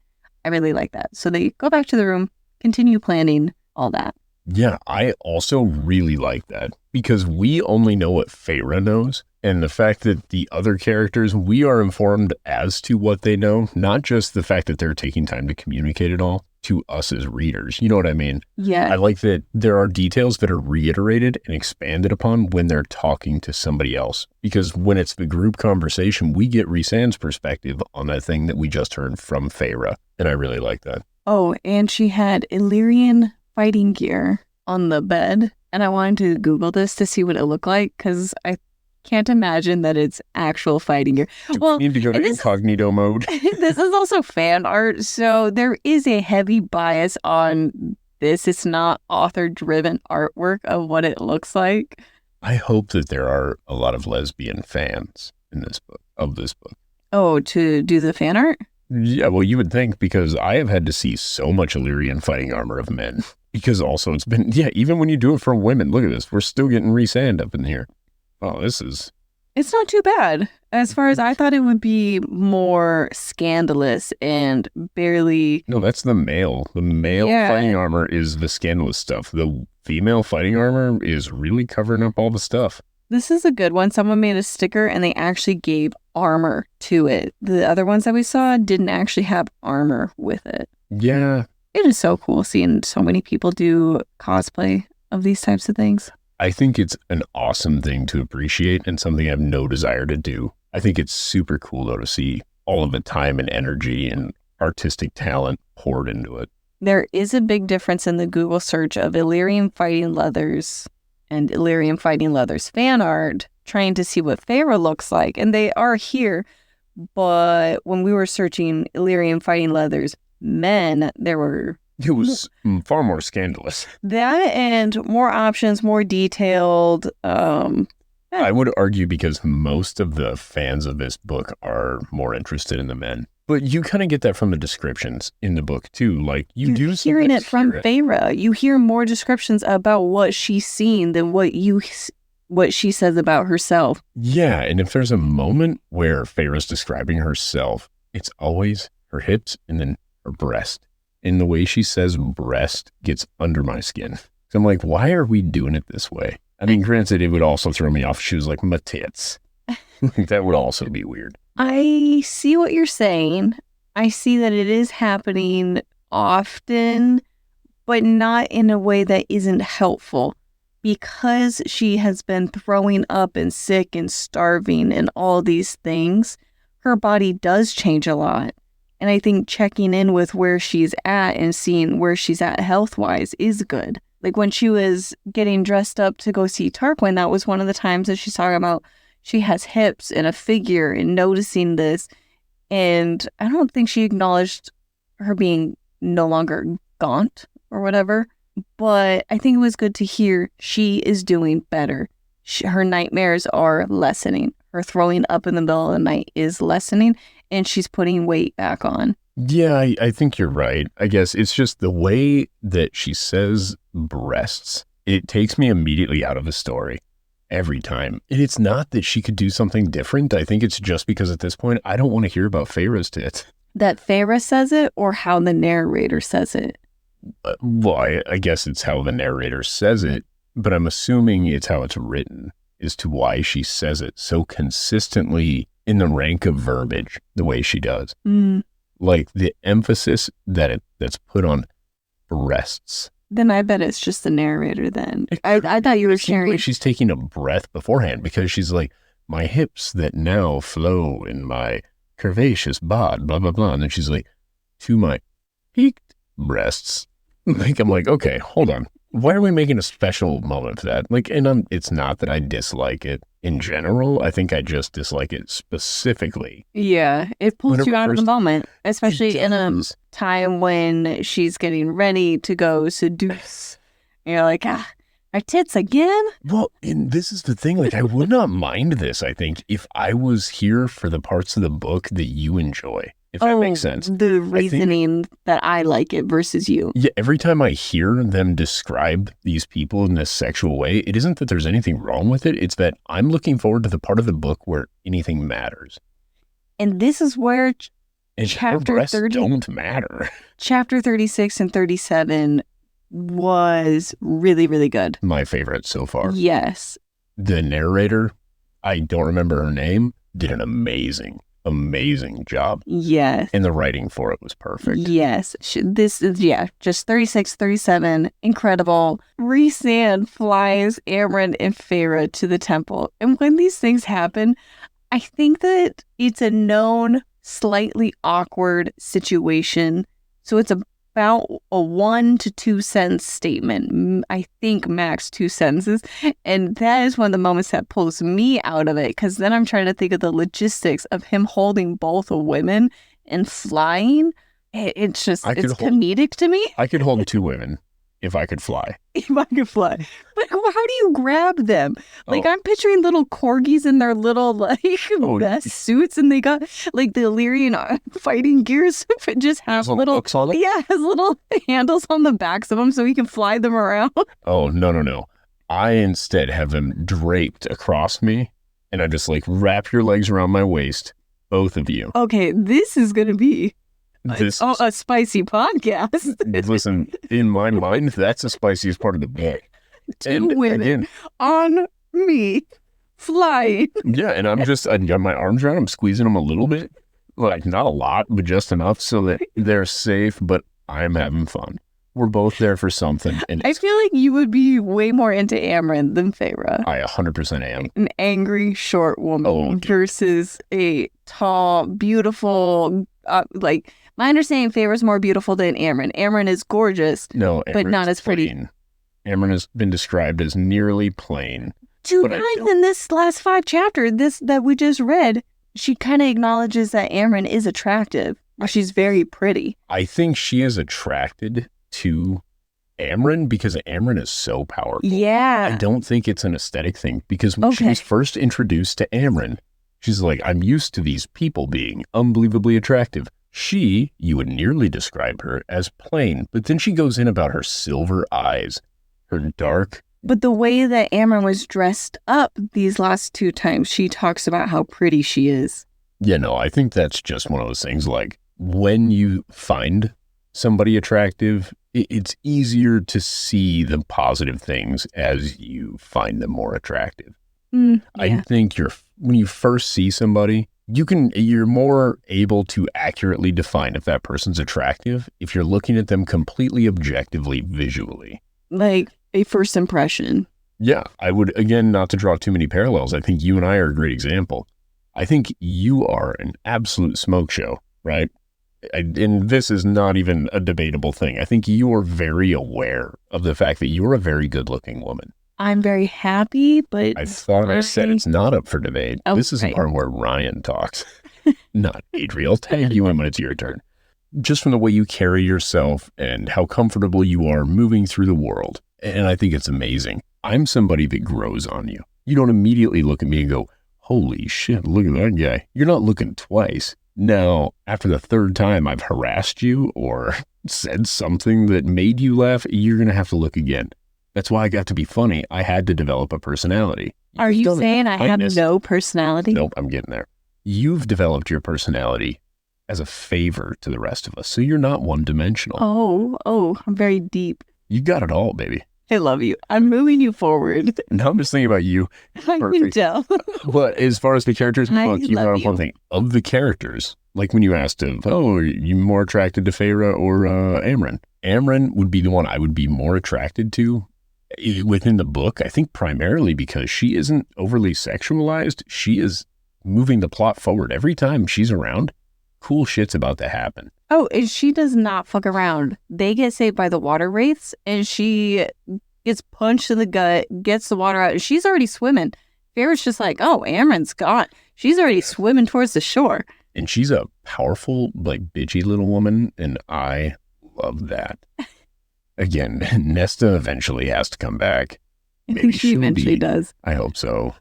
I really like that. So they go back to the room, continue planning, all that. Yeah, I also really like that because we only know what Feyre knows. And the fact that the other characters, we are informed as to what they know, not just the fact that they're taking time to communicate it all to us as readers. You know what I mean? Yeah. I like that there are details that are reiterated and expanded upon when they're talking to somebody else. Because when it's the group conversation, we get Rhysand's perspective on that thing that we just heard from Feyre. And I really like that. Oh, and she had Illyrian fighting gear on the bed. And I wanted to Google this to see what it looked like because I can't imagine that it's actual fighting gear. Well, you need to go to incognito mode. This is also fan art, so there is a heavy bias on this. It's not author-driven artwork of what it looks like. I hope that there are a lot of lesbian fans in this book, of this book. Oh, to do the fan art? Yeah, well, you would think because I have had to see so much Illyrian fighting armor of men. Because also it's been, even when you do it for women, look at this. We're still getting Rhysand up in here. Oh, this is... It's not too bad. As far as I thought it would be more scandalous and barely... No, that's the male. The male fighting armor is the scandalous stuff. The female fighting armor is really covering up all the stuff. This is a good one. Someone made a sticker and they actually gave armor to it. The other ones that we saw didn't actually have armor with it. Yeah. It is so cool seeing so many people do cosplay of these types of things. I think it's an awesome thing to appreciate and something I have no desire to do. I think it's super cool, though, to see all of the time and energy and artistic talent poured into it. There is a big difference in the Google search of Illyrian Fighting Leathers and Illyrian Fighting Leathers fan art, trying to see what Feyre looks like. And they are here, but when we were searching Illyrian Fighting Leathers men, there were... It was far more scandalous. That and more options, more detailed. I would argue because most of the fans of this book are more interested in the men. But you kind of get that from the descriptions in the book, too. Like, you're hearing it from Feyre. You hear more descriptions about what she's seen than what she says about herself. Yeah, and if there's a moment where Feyre's describing herself, it's always her hips and then her breast. And the way she says breast gets under my skin. So I'm like, why are we doing it this way? I mean, granted, it would also throw me off if she was like, my tits. That would also be weird. I see what you're saying. I see that it is happening often, but not in a way that isn't helpful. Because she has been throwing up and sick and starving and all these things, her body does change a lot. And I think checking in with where she's at and seeing where she's at health-wise is good. Like when she was getting dressed up to go see Tarquin, that was one of the times that she's talking about she has hips and a figure and noticing this. And I don't think she acknowledged her being no longer gaunt or whatever. But I think it was good to hear she is doing better. Her nightmares are lessening. Her throwing up in the middle of the night is lessening, and she's putting weight back on. Yeah, I think you're right. I guess it's just the way that she says breasts. It takes me immediately out of the story every time. And it's not that she could do something different. I think it's just because at this point, I don't want to hear about Feyre's tits. That Feyre says it or how the narrator says it? Well, I guess it's how the narrator says it, but I'm assuming it's how it's written as to why she says it so consistently in the rank of verbiage the way she does. Like the emphasis that's put on breasts. Then I bet it's just the narrator then. I thought you were sharing. Like she's taking a breath beforehand because she's like, my hips that now flow in my curvaceous bod, blah, blah, blah. And then she's like, to my peaked breasts. Like, I'm like, okay, hold on. Why are we making a special moment for that? Like, and it's not that I dislike it in general. I think I just dislike it specifically. Yeah, it pulls you out of the moment, especially in a time when she's getting ready to go seduce. You're like, our tits again? Well, and this is the thing. Like, I would not mind this, I think, if I was here for the parts of the book that you enjoy. If that makes sense. The reasoning that I like it versus you. Yeah, every time I hear them describe these people in this sexual way, it isn't that there's anything wrong with it. It's that I'm looking forward to the part of the book where anything matters. And this is where and chapter 30 don't matter. Chapter 36 and 37 was really, really good. My favorite so far. Yes. The narrator, I don't remember her name, did an amazing job. Yes. And the writing for it was perfect. Yes. This is, just 36, 37. Incredible. Rhysand flies Amren and Feyre to the temple. And when these things happen, I think that it's a known, slightly awkward situation. So it's about a 1 to 2 sentence statement. I think max 2 sentences. And that is one of the moments that pulls me out of it. Because then I'm trying to think of the logistics of him holding both women and flying. It's just, it's comedic to me. I could hold 2 women if I could fly. If I could fly. But how do you grab them? Like, I'm picturing little corgis in their little, vest suits, and they got, like, the Illyrian fighting gears. It just has little handles on the backs of them so he can fly them around. Oh, no. I instead have them draped across me, and I just, wrap your legs around my waist, both of you. Okay, this is going to be a spicy podcast. Listen, in my mind, that's the spiciest part of the book. 2 women on me flying. Yeah, and I'm just, I got my arms around them, squeezing them a little bit. Like, not a lot, but just enough so that they're safe, but I'm having fun. We're both there for something. And I feel like you would be way more into Amren than Feyre. I 100% am. An angry, short woman versus a tall, beautiful, my understanding, Feyre's more beautiful than Amren. Amren is gorgeous, but not as pretty. Amren has been described as nearly plain. 2 times in this last 5 chapters, that we just read, she kind of acknowledges that Amren is attractive. She's very pretty. I think she is attracted to Amren because Amren is so powerful. Yeah. I don't think it's an aesthetic thing because when she was first introduced to Amren, she's like, I'm used to these people being unbelievably attractive. You would nearly describe her as plain, but then she goes in about her silver eyes, her dark. But the way that Amren was dressed up these last 2 times, she talks about how pretty she is. Yeah, no, I think that's just one of those things, like, when you find somebody attractive, it's easier to see the positive things as you find them more attractive. I think when you first see somebody, you're more able to accurately define if that person's attractive if you're looking at them completely objectively visually. Like a first impression. Yeah, I would, again, not to draw too many parallels, I think you and I are a great example. I think you are an absolute smoke show, right? And this is not even a debatable thing. I think you are very aware of the fact that you're a very good-looking woman. I'm very happy, but I thought I said it's not up for debate. Oh, this is the right. part where Ryan talks, not Adriel. Tag you in when it's your turn. Just from the way you carry yourself and how comfortable you are moving through the world. And I think it's amazing. I'm somebody that grows on you. You don't immediately look at me and go, holy shit, look at that guy. You're not looking twice. Now, after the third time I've harassed you or said something that made you laugh, you're going to have to look again. That's why I got to be funny. I had to develop a personality. Are you saying I have no personality? Nope, I'm getting there. You've developed your personality as a favor to the rest of us, so you're not one-dimensional. Oh, I'm very deep. You got it all, baby. I love you. I'm moving you forward. Now I'm just thinking about you. I can tell. But as far as the characters in the book, you brought up one thing. Of the characters, like when you asked him, are you more attracted to Feyre or Amren? Amren would be the one I would be more attracted to within the book, I think primarily because she isn't overly sexualized. She is moving the plot forward. Every time she's around, cool shit's about to happen. Oh, and she does not fuck around. They get saved by the water wraiths, and she gets punched in the gut, gets the water out, and she's already swimming. Feyre's just like, oh, Amren's gone. She's already swimming towards the shore. And she's a powerful, like, bitchy little woman, and I love that. Again, Nesta eventually has to come back. I think she eventually does. I hope so.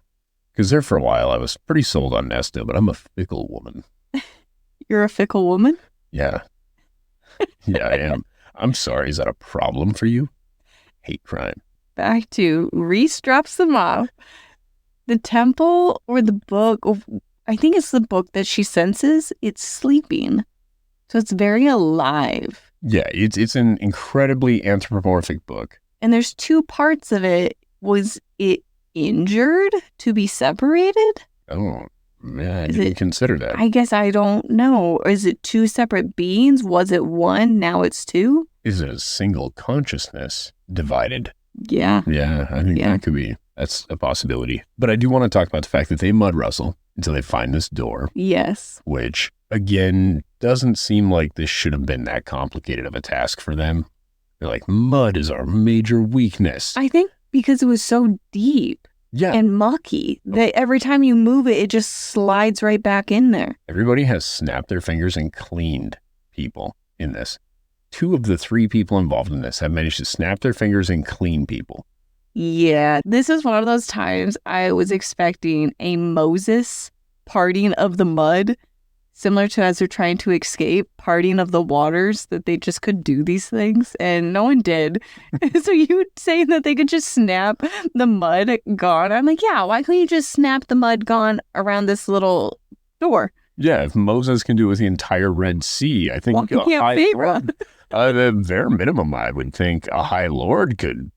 Because there for a while, I was pretty sold on Nesta, but I'm a fickle woman. You're a fickle woman? Yeah. Yeah, I am. I'm sorry. Is that a problem for you? Hate crime. Back to Rhys drops them off. The temple or the book, I think it's the book that she senses, it's sleeping. So it's very alive. Yeah, it's an incredibly anthropomorphic book. And there's two parts of it. Was it injured to be separated? Oh, yeah, I didn't consider that. I guess I don't know. Is it two separate beings? Was it one? Now it's two? Is it a single consciousness divided? Yeah. Yeah, I think that could be. That's a possibility. But I do want to talk about the fact that they mud wrestle until they find this door. Yes. Which, again, doesn't seem like this should have been that complicated of a task for them. They're like, mud is our major weakness. I think because it was so deep. Yeah. And mucky that every time you move it, it just slides right back in there. Everybody has snapped their fingers and cleaned people in this. 2 of the 3 people involved in this have managed to snap their fingers and clean people. Yeah, this is one of those times I was expecting a Moses parting of the mud, similar to as they're trying to escape, parting of the waters, that they just could do these things, and no one did. So you saying that they could just snap the mud gone? I'm like, yeah, why couldn't you just snap the mud gone around this little door? Yeah, if Moses can do it with the entire Red Sea, I think Why can't Feyre? The bare minimum, I would think a High Lord could,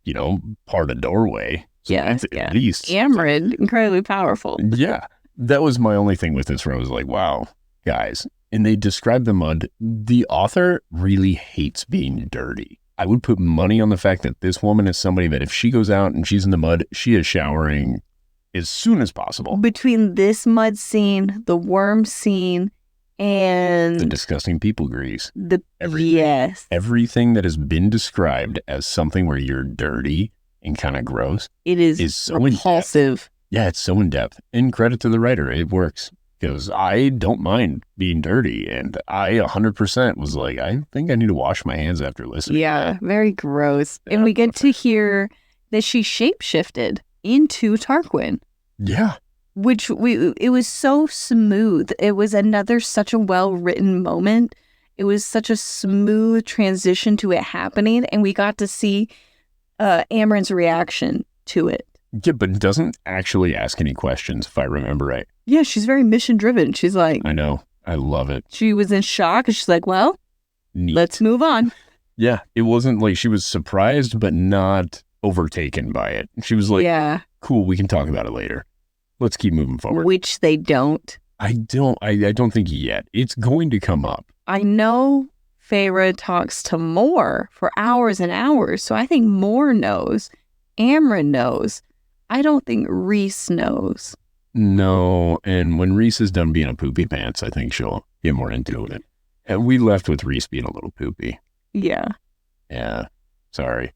part a doorway. So that's at least. Amren, incredibly powerful. Yeah, that was my only thing with this, where I was like, wow, guys. And they describe the mud. The author really hates being dirty. I would put money on the fact that this woman is somebody that if she goes out and she's in the mud, she is showering as soon as possible. Between this mud scene, the worm scene, and the disgusting people grease. Everything that has been described as something where you're dirty and kind of gross. It is so repulsive. Yeah, it's so in depth. And credit to the writer. It works. Because I don't mind being dirty. And I 100% was like, I think I need to wash my hands after listening. Yeah, very gross. And we get to hear that she shapeshifted into Tarquin. Yeah. Which it was so smooth. It was such a well-written moment. It was such a smooth transition to it happening. And we got to see Amren's reaction to it. Yeah, but doesn't actually ask any questions, if I remember right. Yeah, she's very mission-driven. She's like... I know. I love it. She was in shock, and she's like, well, let's move on. Yeah, it wasn't like she was surprised, but not overtaken by it. She was like, cool, we can talk about it later. Let's keep moving forward. Which they don't. I don't think yet. It's going to come up. I know Feyre talks to Mor for hours and hours, so I think Mor knows. Amren knows. I don't think Rhys knows. No, and when Rhys is done being a poopy pants, I think she'll get more into it. And we left with Rhys being a little poopy. Yeah. Yeah. Sorry.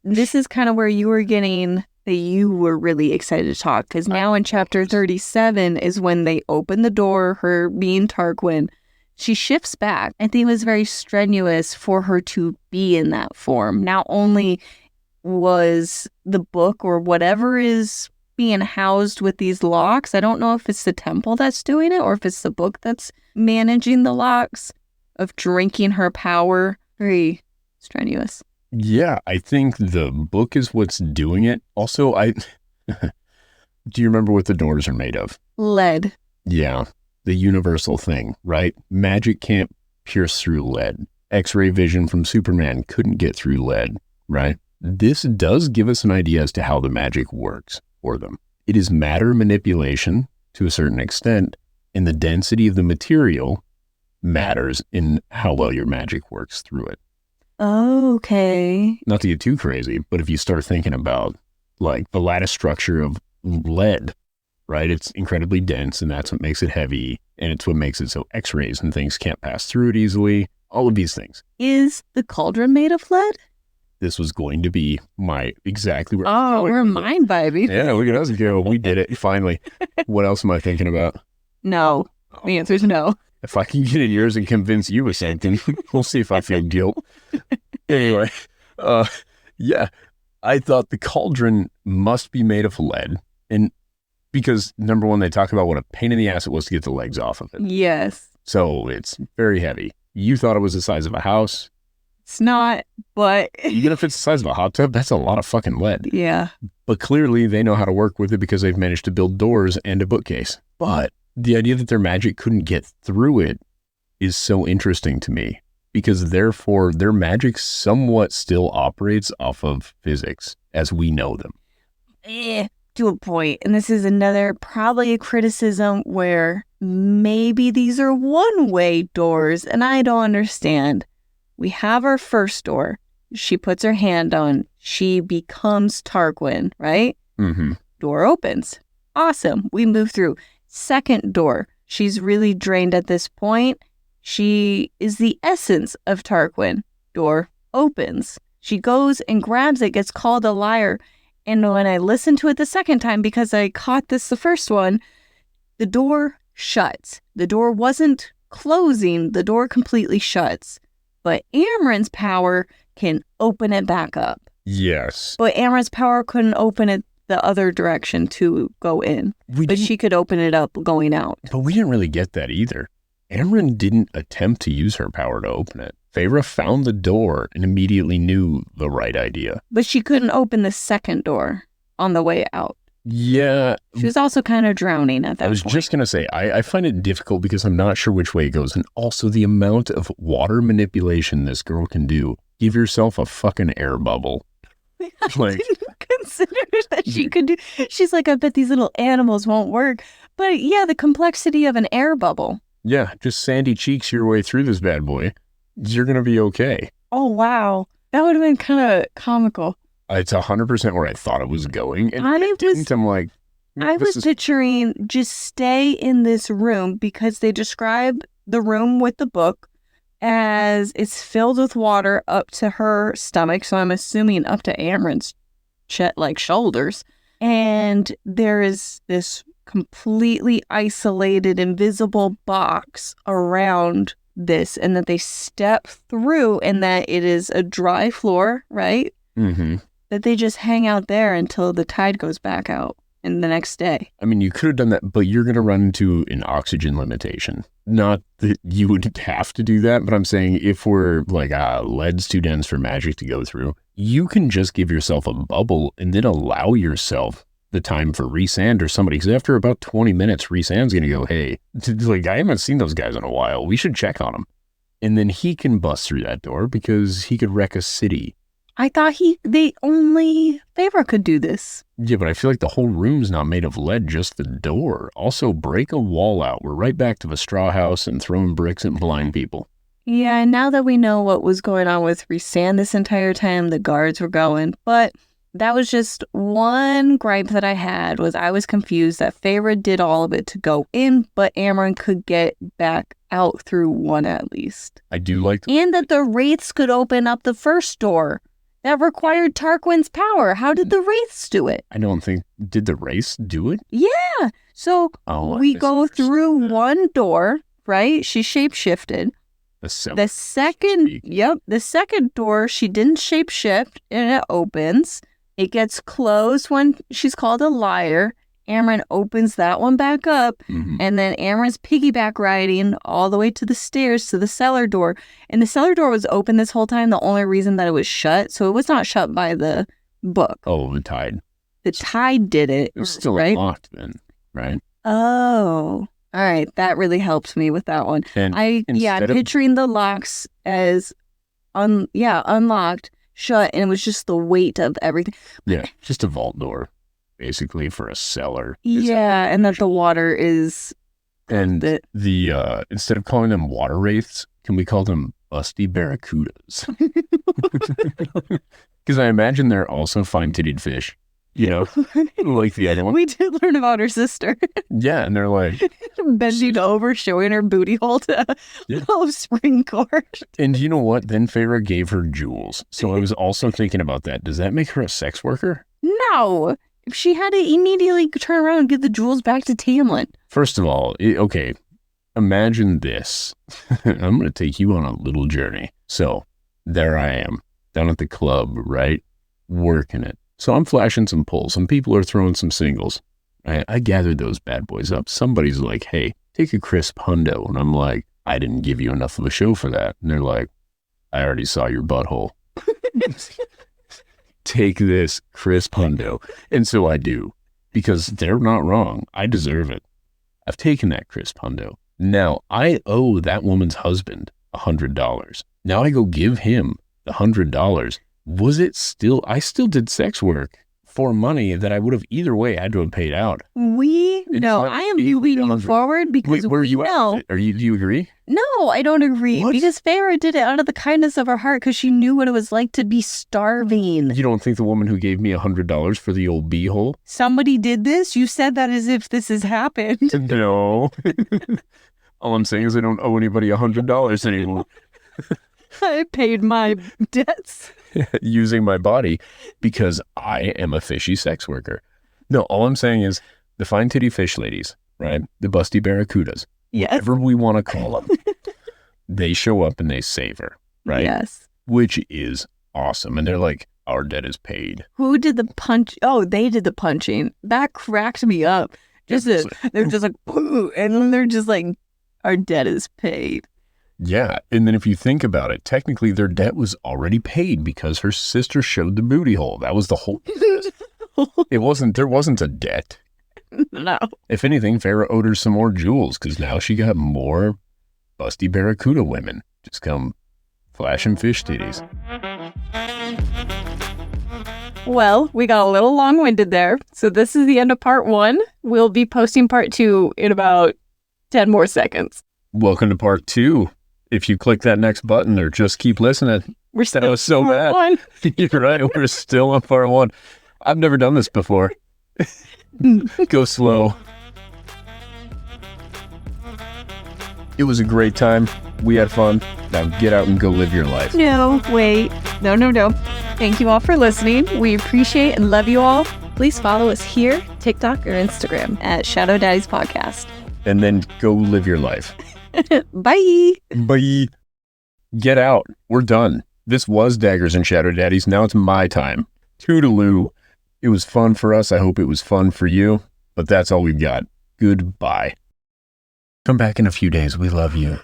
This is kind of where you were getting that you were really excited to talk, because now in chapter 37 is when they open the door, her being Tarquin. She shifts back. I think it was very strenuous for her to be in that form. Not only was the book or whatever is being housed with these locks, I don't know if it's the temple that's doing it or if it's the book that's managing the locks, of drinking her power. Very strenuous. Yeah, I think the book is what's doing it. Also, do you remember what the doors are made of? Lead. Yeah, the universal thing, right? Magic can't pierce through lead. X-ray vision from Superman couldn't get through lead, right? This does give us an idea as to how the magic works for them. It is matter manipulation to a certain extent, and the density of the material matters in how well your magic works through it. Oh, okay. Not to get too crazy, but if you start thinking about like the lattice structure of lead, right? It's incredibly dense, and that's what makes it heavy, and it's what makes it so X-rays and things can't pass through it easily. All of these things. Is the cauldron made of lead? This was going to be my exactly where. Oh, we're mind vibing. Yeah, look at us go. We did it finally. What else am I thinking about? No. The answer is no. If I can get in yours and convince you of something, we'll see if I feel guilt. Anyway, yeah, I thought the cauldron must be made of lead, and because number one, they talk about what a pain in the ass it was to get the legs off of it. Yes. So it's very heavy. You thought it was the size of a house. It's not, but Even if it's the size of a hot tub, that's a lot of fucking lead. yeah. But clearly they know how to work with it because they've managed to build doors and a bookcase. But the idea that their magic couldn't get through it is so interesting to me, because therefore their magic somewhat still operates off of physics as we know them. To a point. And this is another, probably a criticism where maybe these are one-way doors and I don't understand. We have our first door. She puts her hand on. She becomes Tarquin, right? Mm-hmm. Door opens. Awesome. We move through. Second door. She's really drained at this point. She is the essence of Tarquin. Door opens. She goes and grabs it, gets called a liar. And when I listened to it the second time, because I caught this the first one, the door shuts. The door wasn't closing. The door completely shuts. But Amren's power can open it back up. Yes. But Amren's power couldn't open it the other direction to go in. But she could open it up going out. But we didn't really get that either. Amren didn't attempt to use her power to open it. Feyre found the door and immediately knew the right idea. But she couldn't open the second door on the way out. Yeah. She was also kind of drowning at that point. I was just going to say, I find it difficult because I'm not sure which way it goes. And also the amount of water manipulation this girl can do. Give yourself a fucking air bubble. I didn't consider that she could do. She's like, I bet these little animals won't work. But yeah, the complexity of an air bubble. Yeah, just sandy cheeks your way through this bad boy. You're going to be okay. Oh, wow. That would have been kind of comical. It's 100% where I thought it was going. And I was picturing just stay in this room, because they describe the room with the book as it's filled with water up to her stomach. So I'm assuming up to Amren's shoulders. And there is this completely isolated, invisible box around this, and that they step through, and that it is a dry floor, right? Mm-hmm. That they just hang out there until the tide goes back out in the next day. I mean, you could have done that, but you're going to run into an oxygen limitation. Not that you would have to do that, but I'm saying if we're like, lead's too dense for magic to go through, you can just give yourself a bubble and then allow yourself the time for Rhysand or somebody. Because after about 20 minutes, Rhysand's going to go, hey, like, I haven't seen those guys in a while. We should check on them. And then he can bust through that door because he could wreck a city. I thought only Feyre could do this. Yeah, but I feel like the whole room's not made of lead, just the door. Also, break a wall out. We're right back to the straw house and throwing bricks at blind people. Yeah, and now that we know what was going on with Rhysand this entire time, the guards were going. But that was just one gripe that I had, was I was confused that Feyre did all of it to go in, but Amren could get back out through one at least. I do like And that the Wraiths could open up the first door. That required Tarquin's power. How did the Wraiths do it? I don't think... Did the race do it? Yeah. So we go through one door, right? She shapeshifted. The second door, she didn't shapeshift, and it opens. It gets closed when she's called a liar. Amren opens that one back up, and then Amren's piggyback riding all the way to the stairs to the cellar door. And the cellar door was open this whole time. The only reason that it was shut, so it was not shut by the book. Oh, the tide. The tide did it. It was still right? unlocked then, right? Oh, all right. That really helps me with that one. And I'm picturing the locks as unlocked, shut, and it was just the weight of everything. Yeah, just a vault door, basically, for a cellar. Yeah, and that the water is... And the instead of calling them water wraiths, can we call them busty barracudas? Because I imagine they're also fine-titted fish, you know, like the other one. We did learn about her sister. Yeah, and they're like... bending over, showing her booty hole to spring court. And you know what? Then Feyre gave her jewels. So I was also thinking about that. Does that make her a sex worker? No. She had to immediately turn around and give the jewels back to Tamlin. First of all, okay, imagine this. I'm going to take you on a little journey. So there I am, down at the club, right? Working it. So I'm flashing some pulls. Some people are throwing some singles. I gathered those bad boys up. Somebody's like, hey, take a crisp hundo. And I'm like, I didn't give you enough of a show for that. And they're like, I already saw your butthole. Take this crisp hundo. And so I do, because they're not wrong. I deserve it. I've taken that crisp hundo. Now I owe that woman's husband $100. Now I go give him the $100. I still did sex work for money that I would have either way had to have paid out. I am moving you forward because where are you at? Do you agree? No, I don't agree. What? Because Feyre did it out of the kindness of her heart because she knew what it was like to be starving. You don't think the woman who gave me $100 for the old beehole? Somebody did this? You said that as if this has happened. No. All I'm saying is I don't owe anybody $100 anymore. I paid my debts. Using my body because I am a fishy sex worker. No, all I'm saying is the fine titty fish ladies, right? The busty barracudas. Yes. Whatever we want to call them. They show up and they save her, right? Yes. Which is awesome. And they're like, our debt is paid. Who did the punch? Oh, they did the punching. That cracked me up. They're just like, and then they're just like, our debt is paid. Yeah, and then if you think about it, technically their debt was already paid because her sister showed the booty hole. That was the whole... There wasn't a debt. No. If anything, Feyre owed her some more jewels because now she got more busty barracuda women. Just come flashing fish titties. Well, we got a little long-winded there. So this is the end of part 1. We'll be posting part 2 in about 10 more seconds. Welcome to part 2. If you click that next button or just keep listening, that was so bad. 1. You're right. We're still on part 1. I've never done this before. Go slow. It was a great time. We had fun. Now get out and go live your life. No, wait. No. Thank you all for listening. We appreciate and love you all. Please follow us here, TikTok or Instagram at Shadow Daddies Podcast. And then go live your life. Bye. Bye. Get out. We're done. This was Daggers and Shadow Daddies. Now it's my time. Toodaloo. It was fun for us. I hope it was fun for you. But that's all we've got. Goodbye. Come back in a few days. We love you.